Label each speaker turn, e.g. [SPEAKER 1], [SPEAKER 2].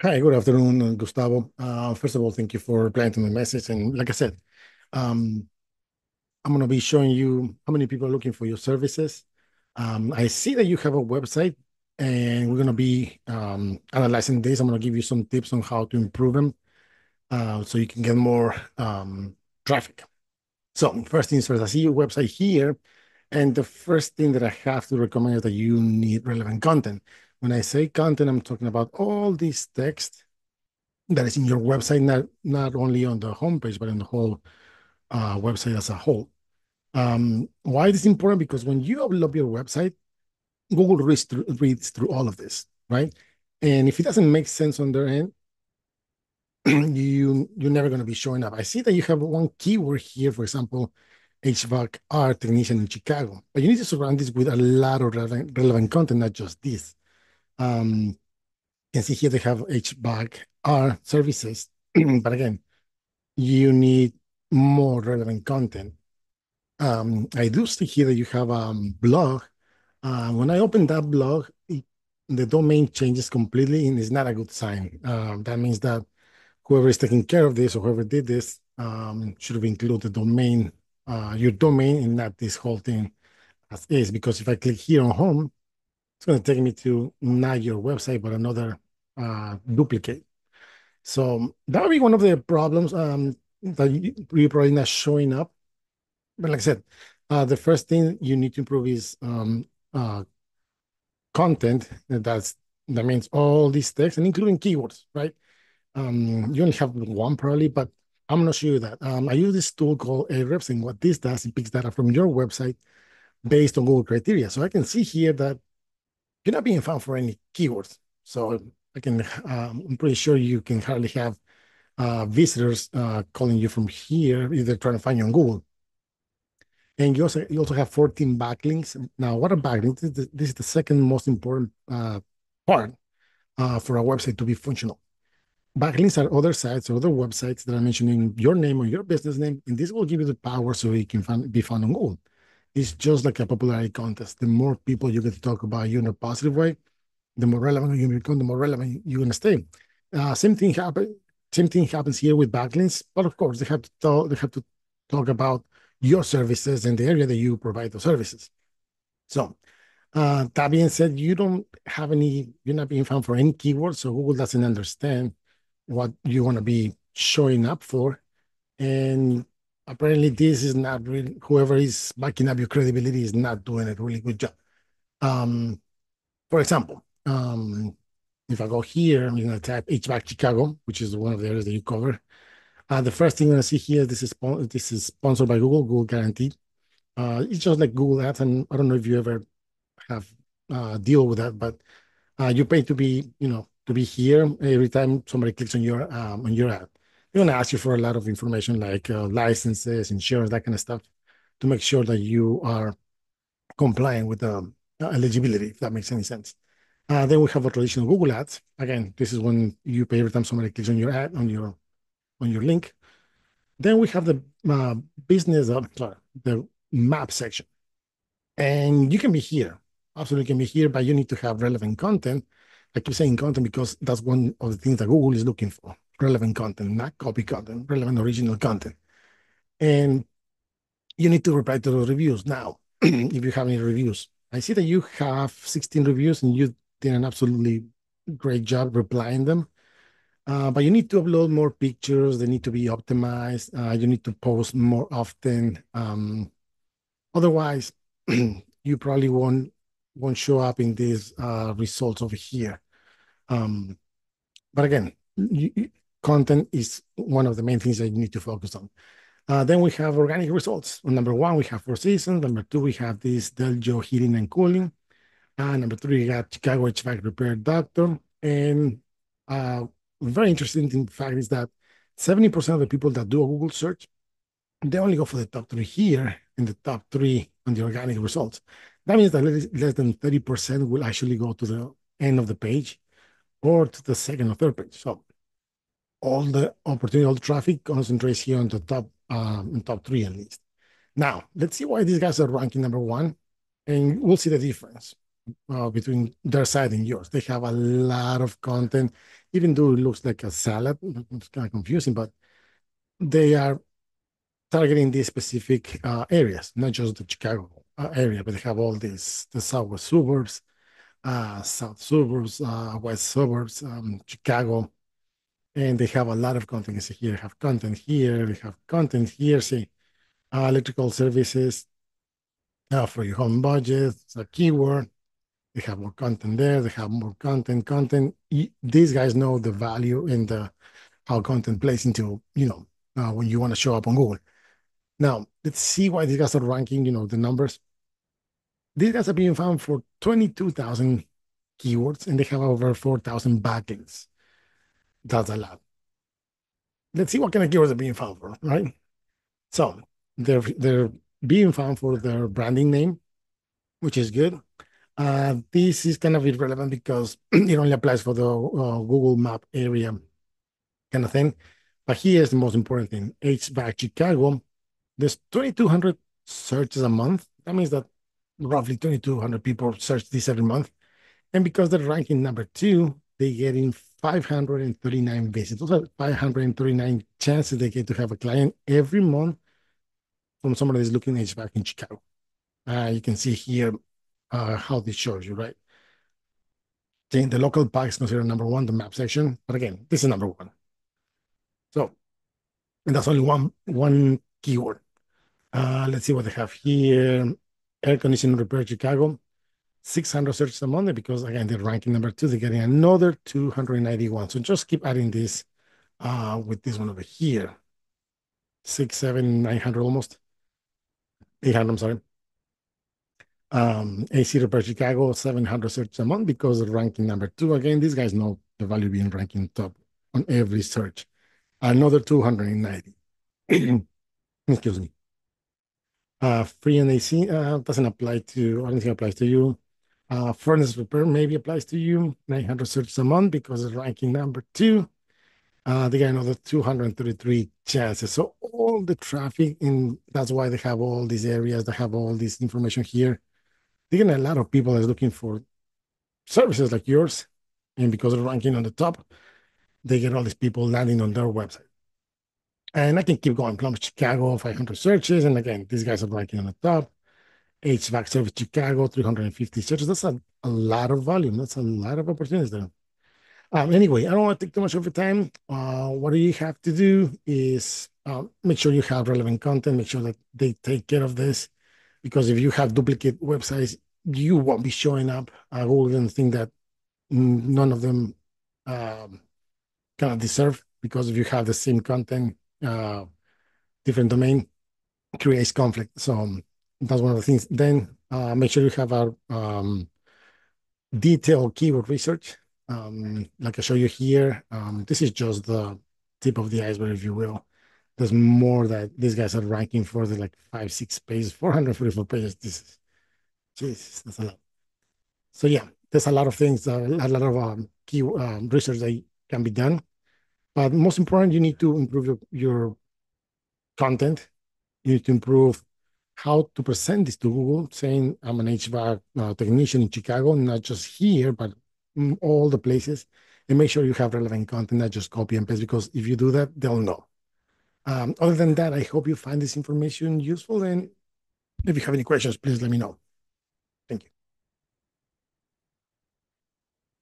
[SPEAKER 1] Hi, good afternoon, Gustavo. First of all, thank you for replying to my message. And like I said, um, I'm going to be showing you how many people are looking for your services. I see that you have a website, and we're going to be analyzing this. I'm going to give you some tips on how to improve them so you can get more traffic. So, first things first, I see your website here. And the first thing that I have to recommend is that you need relevant content. When I say content, I'm talking about all this text that is in your website, not only on the homepage, but on the whole website as a whole. Why is this important? Because when you upload your website, Google reads through all of this, right? And if it doesn't make sense on their end, you're never going to be showing up. I see that you have one keyword here, for example, HVAC art technician in Chicago, but you need to surround this with a lot of relevant content, not just this. You can see here they have HVAC art services, but again, you need more relevant content. I do see here that you have a blog. When I open that blog, the domain changes completely, and it's not a good sign. That means that whoever is taking care of this or whoever did this should have included the domain, your domain, and not this whole thing as is. Because if I click here on home, it's going to take me to not your website, but another duplicate. So that would be one of the problems that you're probably not showing up. But like I said, the first thing you need to improve is content. That means all these text and including keywords, right? You only have one probably, but I'm gonna show you that. I use this tool called Ahrefs, and what this does, it picks data from your website based on Google criteria. So I can see here that you're not being found for any keywords. So I can, I'm pretty sure you can hardly have visitors calling you from here, either trying to find you on Google. And you also have 14 backlinks. Now, what are backlinks? This is the second most important part for a website to be functional. Backlinks are other sites or other websites that are mentioning your name or your business name, and this will give you the power so you can be found on Google. It's just like a popularity contest. The more people you get to talk about you in a positive way, the more relevant you become, the more relevant you're going to stay. Same thing happen. Same thing happens here with backlinks, but of course they have to talk about your services and the area that you provide those services. So that being said, you're not being found for any keywords, so Google doesn't understand what you want to be showing up for. And apparently, this is not really, whoever is backing up your credibility is not doing a really good job. Um, for example, if I go here, I'm going to type HVAC Chicago, which is one of the areas that you cover. The first thing I'm going to see here, this is sponsored by Google, Google Guaranteed. It's just like Google Ads, and I don't know if you ever have deal with that, but you pay to be here every time somebody clicks on your ad. They're going to ask you for a lot of information like licenses, insurance, that kind of stuff, to make sure that you are compliant with the eligibility, if that makes any sense. Then we have a traditional Google Ads. Again, this is when you pay every time somebody clicks on your ad on your link. Then we have the the map section. And you can be here, absolutely can be here, but you need to have relevant content. I keep saying content because that's one of the things that Google is looking for. Relevant content, not copy content, relevant original content. And you need to reply to those reviews. Now, if you have any reviews, I see that you have 16 reviews and you did an absolutely great job replying them. But you need to upload more pictures. They need to be optimized. You need to post more often. Otherwise, you probably won't show up in these results over here. Um, but again, content is one of the main things that you need to focus on. Then we have organic results. On number one, we have Four Seasons. Number two, we have this Del Joe Heating and Cooling. Number three, we got Chicago HVAC Repair Doctor. And very interesting fact is that 70% of the people that do a Google search, they only go for the top three here and the top three on the organic results. That means that less than 30% will actually go to the end of the page or to the second or third page. So all the opportunity, all the traffic concentrates here on the top three at least. Now, let's see why these guys are ranking number one, and we'll see the difference. between their side and yours. They have a lot of content, even though it looks like a salad. It's kind of confusing, but they are targeting these specific areas, not just the Chicago area, but they have all these the southwest suburbs, south suburbs, west suburbs, Chicago, and they have a lot of content. See here, have content here, they have content here. See, electrical services for your home budget, it's a keyword. They have more content there. They have more content. These guys know the value in the how content plays into, when you want to show up on Google. Now, let's see why these guys are ranking, the numbers. These guys are being found for 22,000 keywords and they have over 4,000 backlinks. That's a lot. Let's see what kind of keywords are being found for, right? So they're being found for their branding name, which is good. This is kind of irrelevant because it only applies for the Google Map area kind of thing. But here's the most important thing: HVAC Chicago. There's 2,200 searches a month. That means that roughly 2,200 people search this every month. And because they're ranking number two, they get in 539 visits. Those are 539 chances they get to have a client every month from somebody that's looking at HVAC in Chicago. You can see here how this shows you, right? The local pack is considered number one, the map section. But again, this is number one. So, and that's only one keyword. Let's see what they have here. Air conditioning repair Chicago, 600 searches a month because again, they're ranking number two. They're getting another 291. So just keep adding this with this one over here. 6, 7, 900 almost. 800, I'm sorry. AC Repair Chicago, 700 searches a month because they're ranking number two. Again, these guys know the value being ranking top on every search. Another 290. Excuse me. Free and AC doesn't apply to, I don't think it applies to you. Furnace repair maybe applies to you. 900 searches a month because it's ranking number two. They got another 233 chances. So all the traffic, and that's why they have all these areas, they have all this information here. They get a lot of people that's looking for services like yours. And because they're ranking on the top, they get all these people landing on their website. And I can keep going. Plum Chicago, 500 searches. And again, these guys are ranking on the top. HVAC Service Chicago, 350 searches. That's a lot of volume. That's a lot of opportunities there. Anyway, I don't want to take too much of your time. What you have to do is make sure you have relevant content, make sure that they take care of this. Because if you have duplicate websites, you won't be showing up. Google going think that none of them kind of deserve, because if you have the same content, different domain, creates conflict. So that's one of the things. Then make sure you have a detailed keyword research. Like I show you here, this is just the tip of the iceberg, if you will. There's more that these guys are ranking for. The like 5, 6 pages, 444 pages. This is, Jesus, that's a lot. So yeah, there's a lot of things, a lot of key research that can be done. But most important, you need to improve your content. You need to improve how to present this to Google, saying I'm an HVAC technician in Chicago, not just here, but in all the places. And make sure you have relevant content, not just copy and paste, because if you do that, they'll know. Other than that, I hope you find this information useful. And if you have any questions, please let me know.